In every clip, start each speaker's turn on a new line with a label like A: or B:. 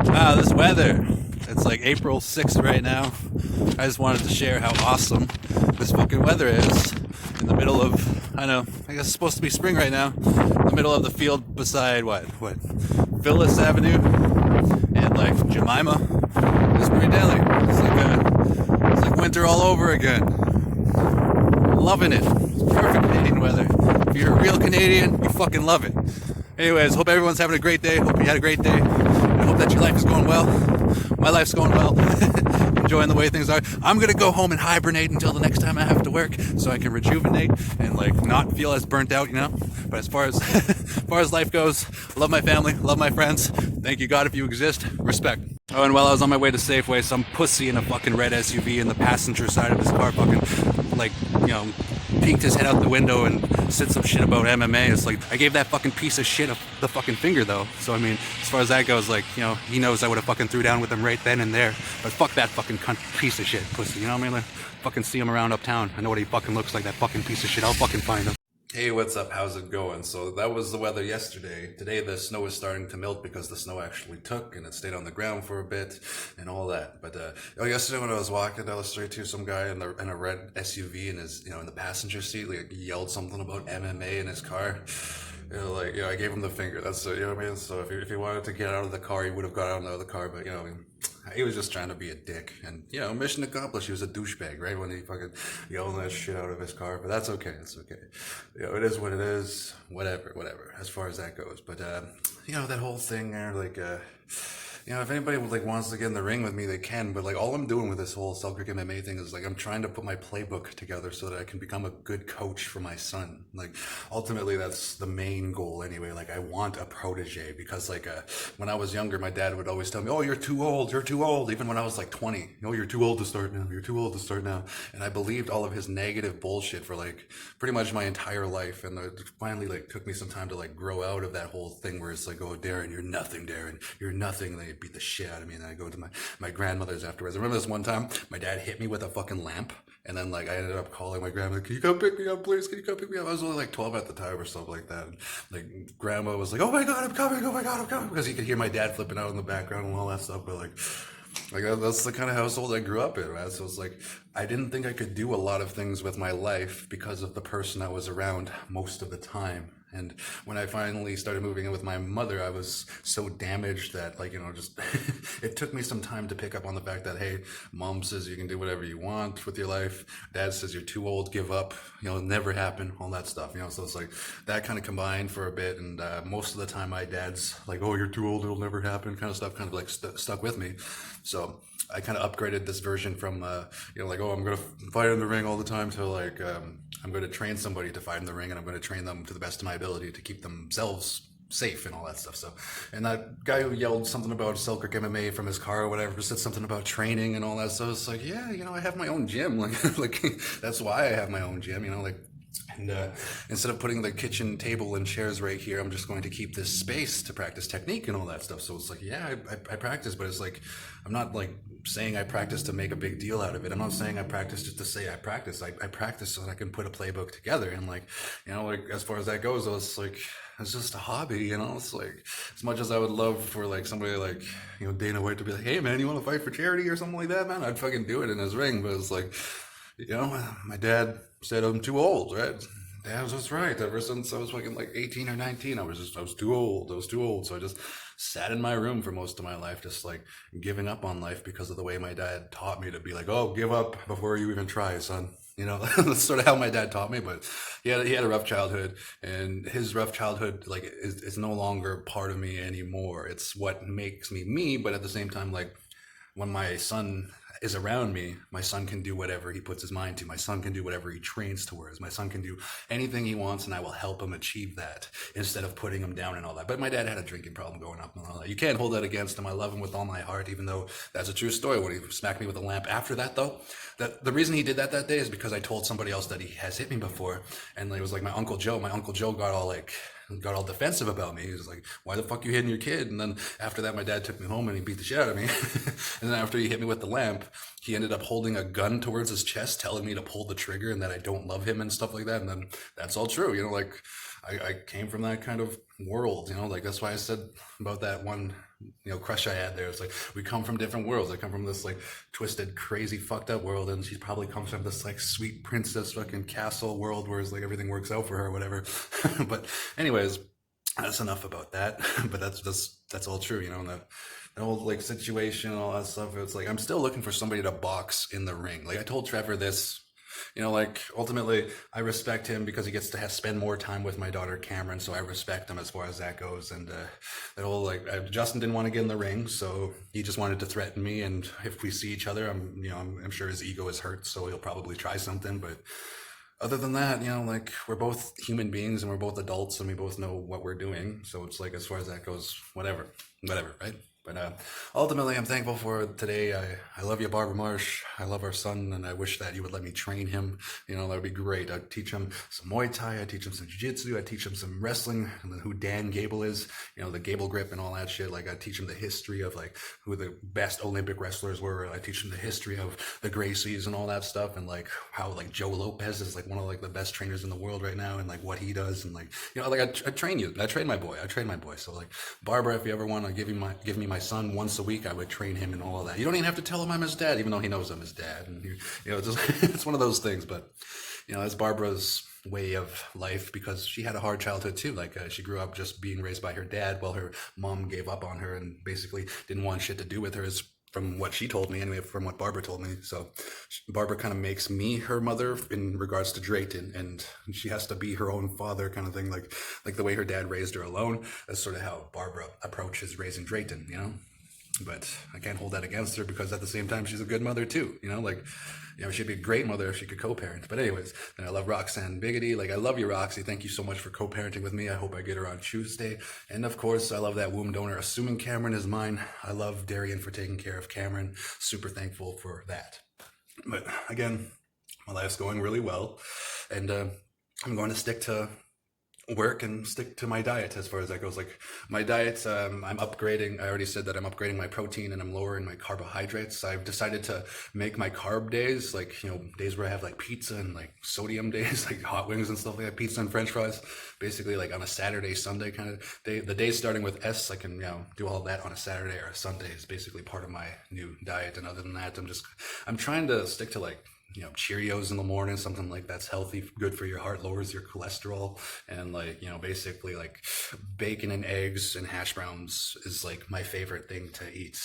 A: Wow, this weather. It's like April 6th right now. I just wanted to share how awesome this fucking weather is. In the middle of, I don't know, I guess it's supposed to be spring right now. In the middle of the field beside what? Phyllis Avenue and like Jemima. It's pretty deadly. It's like winter all over again. Loving it. It's perfect Canadian weather. If you're a real Canadian, you fucking love it. Anyways, hope everyone's having a great day. Hope you had a great day. I hope that your life is going well. My life's going well. Enjoying the way things are. I'm gonna go home and hibernate until the next time I have to work, so I can rejuvenate and like not feel as burnt out, you know. But as far as as far as life goes, love my family, love my friends. Thank you God if you exist. Respect. Oh, and while I was on my way to Safeway, some pussy in a fucking red SUV in the passenger side of his car fucking like, you know, peeked his head out the window and said some shit about MMA. It's like, I gave that fucking piece of shit the fucking finger though. So I mean, as far as that goes, like, you know, he knows I would have fucking threw down with him right then and there. But fuck that fucking cunt piece of shit pussy, you know what I mean? Like, fucking see him around uptown. I know what he fucking looks like, that fucking piece of shit. I'll fucking find him. Hey, what's up? How's it going? So that was the weather yesterday. Today the snow is starting to melt because the snow actually took and it stayed on the ground for a bit and all that. But yesterday when I was walking down the street to some guy in a red SUV in his, you know, in the passenger seat, like he yelled something about MMA in his car. You know, like, you know, I gave him the finger. That's it, you know what I mean? So if he wanted to get out of the car, he would have got out of the car. But, you know, he was just trying to be a dick. And, you know, mission accomplished. He was a douchebag, right? When he fucking yelled that shit out of his car. But that's okay. It's okay. You know, it is what it is. Whatever. As far as that goes. But, you know, that whole thing there, like, you know, if anybody like wants to get in the ring with me, they can. But like, all I'm doing with this whole Selkirk MMA thing is like, I'm trying to put my playbook together so that I can become a good coach for my son. Like, ultimately, that's the main goal anyway. Like, I want a protege because like, when I was younger, my dad would always tell me, "Oh, you're too old. You're too old." Even when I was like 20, "Oh, you're too old to start now. You're too old to start now." And I believed all of his negative bullshit for like pretty much my entire life. And it finally like took me some time to like grow out of that whole thing where it's like, "Oh, Darren, you're nothing, Darren. You're nothing." And they beat the shit out of me, and I go to my grandmother's afterwards. I remember this one time my dad hit me with a fucking lamp, and then like I ended up calling my grandma, "Can you come pick me up, please? Can you come pick me up?" I was only like 12 at the time or something like that. And, like, grandma was like, "Oh my God, I'm coming. Oh my God, I'm coming," because you could hear my dad flipping out in the background and all that stuff. But like that's the kind of household I grew up in, right? So it's like I didn't think I could do a lot of things with my life because of the person I was around most of the time. And when I finally started moving in with my mother, I was so damaged that, like, you know, just it took me some time to pick up on the fact that, hey, mom says you can do whatever you want with your life. Dad says you're too old, give up, you know, never happen, all that stuff, you know. So it's like that kind of combined for a bit. And most of the time, my dad's like, "Oh, you're too old, it'll never happen," kind of stuff, kind of like stuck with me. So I kind of upgraded this version from, you know, like, "Oh, I'm going to fight in the ring all the time," to like, I'm going to train somebody to fight in the ring, and I'm going to train them to the best of my ability to keep themselves safe and all that stuff. So, and that guy who yelled something about Selkirk MMA from his car or whatever said something about training and all that. So it's like, yeah, you know, I have my own gym. Like that's why I have my own gym, you know, like. And instead of putting the kitchen table and chairs right here, I'm just going to keep this space to practice technique and all that stuff. So it's like, yeah, I practice, but it's like, I'm not like saying I practice to make a big deal out of it. I'm not saying I practice just to say I practice. I practice so that I can put a playbook together. And like, you know, like as far as that goes, it's like, it's just a hobby, you know. It's like, as much as I would love for like somebody like, you know, Dana White to be like, "Hey man, you want to fight for charity or something like that, man?" I'd fucking do it in his ring. But it's like, you know, my dad said I'm too old, right? Dad was just right. Ever since I was fucking like 18 or 19, I was too old. I was too old. So I just sat in my room for most of my life, just like giving up on life because of the way my dad taught me to be like, "Oh, give up before you even try, son." You know, that's sort of how my dad taught me. But he had a rough childhood, and his rough childhood like is no longer part of me anymore. It's what makes me me. But at the same time, like, when my son is around me, my son can do whatever he puts his mind to. My son can do whatever he trains towards. My son can do anything he wants, and I will help him achieve that instead of putting him down and all that. But my dad had a drinking problem growing up and all that. You can't hold that against him. I love him with all my heart, even though that's a true story. When he smacked me with a lamp after that, though, that the reason he did that day is because I told somebody else that he has hit me before, and it was like my Uncle Joe. My Uncle Joe got all defensive about me. He was like, "Why the fuck you hitting your kid?" And then after that, my dad took me home and he beat the shit out of me. And then after he hit me with the lamp, he ended up holding a gun towards his chest, telling me to pull the trigger and that I don't love him and stuff like that. And then that's all true. You know, like I came from that kind of world, you know, like that's why I said about that one crush I had there. It's like we come from different worlds. I come from this like twisted, crazy, fucked up world, and she probably comes from this like sweet princess fucking castle world where it's like everything works out for her or whatever. But anyways, that's enough about that. But that's all true, and the whole like situation and all that stuff. It's like I'm still looking for somebody to box in the ring. Like I told Trevor this. Like ultimately, I respect him because he gets to spend more time with my daughter Cameron. So I respect him as far as that goes. And that whole like Justin didn't want to get in the ring, so he just wanted to threaten me. And if we see each other, I'm sure his ego is hurt, so he'll probably try something. But other than that, like we're both human beings and we're both adults and we both know what we're doing. So it's like as far as that goes, whatever, right? But ultimately, I'm thankful for today. I love you, Barbara Marsh. I love our son, and I wish that you would let me train him. That would be great. I'd teach him some Muay Thai. I'd teach him some Jiu-Jitsu. I'd teach him some wrestling, and who Dan Gable is, the Gable grip and all that shit. Like, I'd teach him the history of, like, who the best Olympic wrestlers were. I'd teach him the history of the Gracies and all that stuff, and, like, how, like, Joe Lopez is, like, one of, like, the best trainers in the world right now, and, like, what he does, and, like, like, I train you. I train my boy. So, like, Barbara, if you ever want to give me my son once a week, I would train him and all of that. You don't even have to tell him I'm his dad, even though he knows I'm his dad. And it's one of those things. But it's Barbara's way of life because she had a hard childhood too. Like she grew up just being raised by her dad while her mom gave up on her and basically didn't want shit to do with her. Is from what she told me anyway, from what Barbara told me. So Barbara kind of makes me her mother in regards to Drayton, and she has to be her own father kind of thing, like the way her dad raised her alone. That's sort of how Barbara approaches raising Drayton, But I can't hold that against her because at the same time, she's a good mother too, she'd be a great mother if she could co-parent. But anyways, then I love Roxanne Biggity. Like, I love you, Roxy. Thank you so much for co-parenting with me. I hope I get her on Tuesday. And of course, I love that womb donor, assuming Cameron is mine. I love Darian for taking care of Cameron. Super thankful for that. But again, my life's going really well. And I'm going to stick to work and stick to my diet as far as that goes. Like my diet, I'm upgrading. I already said that I'm upgrading my protein and I'm lowering my carbohydrates. I've decided to make my carb days, like, days where I have like pizza and like sodium days, like hot wings and stuff like that, pizza and french fries, basically like on a Saturday, Sunday kind of day. The day starting with S, I can, do all that on a Saturday or a Sunday is basically part of my new diet. And other than that, I'm trying to stick to like, Cheerios in the morning, something like that's healthy, good for your heart, lowers your cholesterol, and like, basically like bacon and eggs and hash browns is like my favorite thing to eat.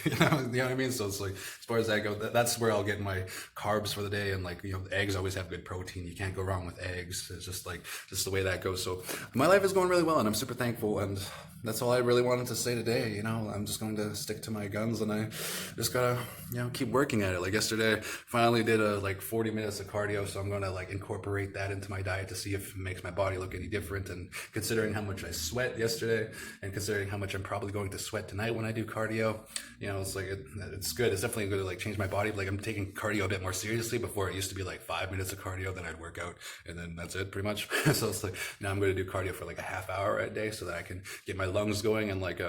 A: You know what I mean? So it's like, as far as that goes, that's where I'll get my carbs for the day. And like, eggs always have good protein. You can't go wrong with eggs. It's just the way that goes. So my life is going really well and I'm super thankful. And that's all I really wanted to say today. I'm just going to stick to my guns and I just gotta, keep working at it. Like yesterday, finally did a 40 minutes of cardio. So I'm going to like incorporate that into my diet to see if it makes my body look any different. And considering how much I sweat yesterday and considering how much I'm probably going to sweat tonight when I do cardio, it's like, it's good. It's definitely good to like change my body. Like I'm taking cardio a bit more seriously. Before it used to be like 5 minutes of cardio, then I'd work out and then that's it pretty much. So it's like, now I'm going to do cardio for like a half hour a day so that I can get my lungs going. And like,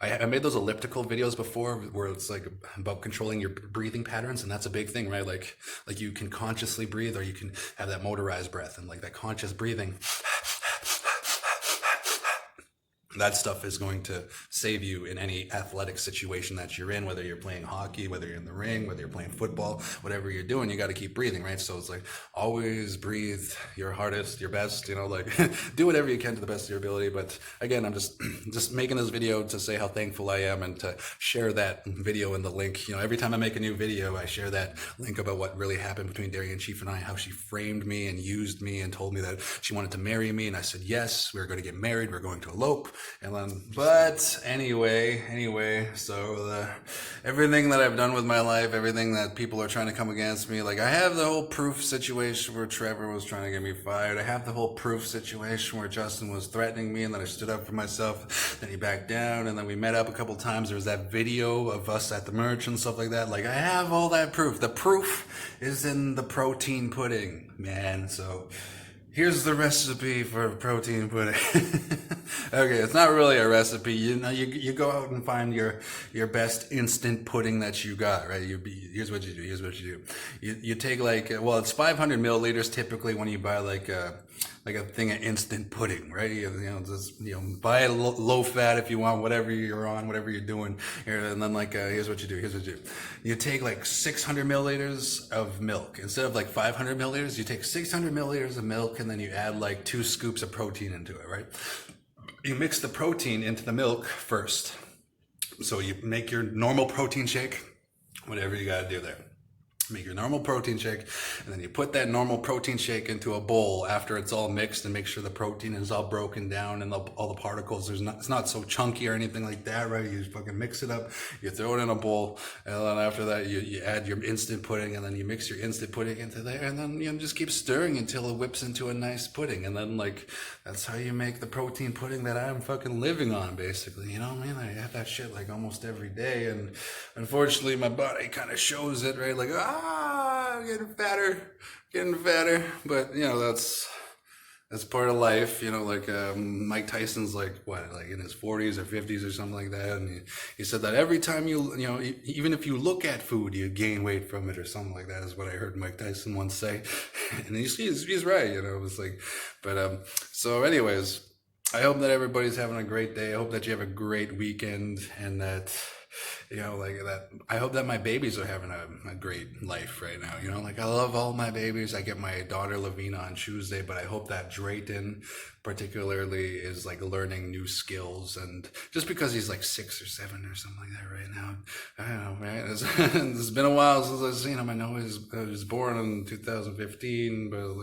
A: I made those elliptical videos before where it's like about controlling your breathing patterns. And that's a big thing, right? Like you can consciously breathe or you can have that motorized breath and like that conscious breathing. That stuff is going to save you in any athletic situation that you're in, whether you're playing hockey, whether you're in the ring, whether you're playing football, whatever you're doing, you got to keep breathing, right? So it's like, always breathe your hardest, your best, like do whatever you can to the best of your ability. But again, I'm just making this video to say how thankful I am and to share that video and the link. Every time I make a new video, I share that link about what really happened between Darian Chief and I, how she framed me and used me and told me that she wanted to marry me. And I said, yes, we're going to get married. We're going to elope. And then, but anyway, so everything that I've done with my life, everything that people are trying to come against me, like I have the whole proof situation where Trevor was trying to get me fired. I have the whole proof situation where Justin was threatening me and then I stood up for myself, then he backed down, and then we met up a couple times. There was that video of us at the merch and stuff like that. Like I have all that proof. The proof is in the protein pudding, man. So here's the recipe for protein pudding. Okay, it's not really a recipe. You go out and find your best instant pudding that you got, right? Here's what you do. You take like, it's 500 milliliters typically when you buy like like a thing of instant pudding, right? Just buy a low fat if you want, whatever you're on, whatever you're doing. And then here's what you do. Here's what you do. You take like 600 milliliters of milk instead of like 500 milliliters. You take 600 milliliters of milk, and then you add like 2 scoops of protein into it, right? You mix the protein into the milk first. So you make your normal protein shake, whatever you got to do there. Make your normal protein shake, and then you put that normal protein shake into a bowl after it's all mixed, and make sure the protein is all broken down and all the particles. It's not so chunky or anything like that, right? You just fucking mix it up, you throw it in a bowl, and then after that you add your instant pudding, and then you mix your instant pudding into there, and then just keep stirring until it whips into a nice pudding. And then that's how you make the protein pudding that I'm fucking living on, basically. You know what I mean? I have that shit like almost every day, and unfortunately my body kind of shows it, right? Like, I'm getting fatter, but that's part of life, Mike Tyson's like in his 40s or 50s or something like that, and he said that every time even if you look at food, you gain weight from it or something like that, is what I heard Mike Tyson once say. And he's right, it was like, but so anyways, I hope that everybody's having a great day. I hope that you have a great weekend, and that that I hope that my babies are having a great life right now. I love all my babies. I get my daughter Lavina on Tuesday, but I hope that Drayton particularly is learning new skills, and just because he's 6 or 7 or something like that right now, I don't know, man. It's been a while since I've seen him. I know he was born in 2015, but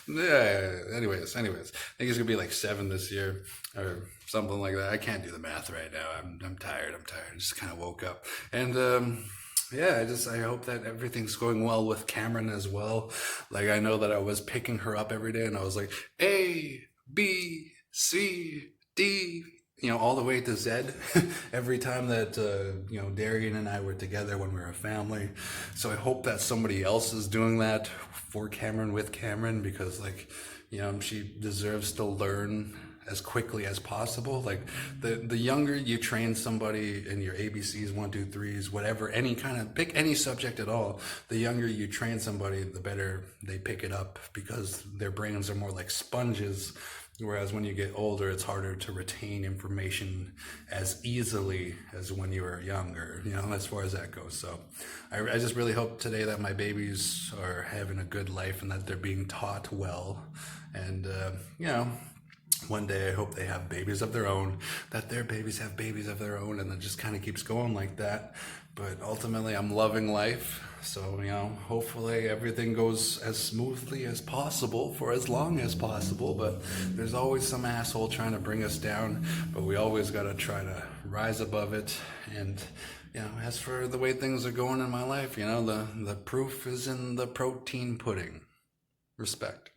A: yeah. Anyways, I think he's gonna be 7 this year or something like that. I can't do the math right now. I'm tired. I just kind of woke up, and yeah, I hope that everything's going well with Cameron as well. I know that I was picking her up every day, and I was like, A, B, C, D, all the way to Z every time that, Darian and I were together when we were a family. So I hope that somebody else is doing that for Cameron, with Cameron, because she deserves to learn as quickly as possible. The younger you train somebody in your ABCs, 1, 2, 3s, whatever, pick any subject at all, the younger you train somebody, the better they pick it up, because their brains are more like sponges. Whereas when you get older, it's harder to retain information as easily as when you were younger, as far as that goes. So I just really hope today that my babies are having a good life, and that they're being taught well. And, one day I hope they have babies of their own, that their babies have babies of their own, and it just kind of keeps going like that. But ultimately, I'm loving life. So, hopefully everything goes as smoothly as possible for as long as possible. But there's always some asshole trying to bring us down. But we always got to try to rise above it. And, as for the way things are going in my life, the proof is in the protein pudding. Respect.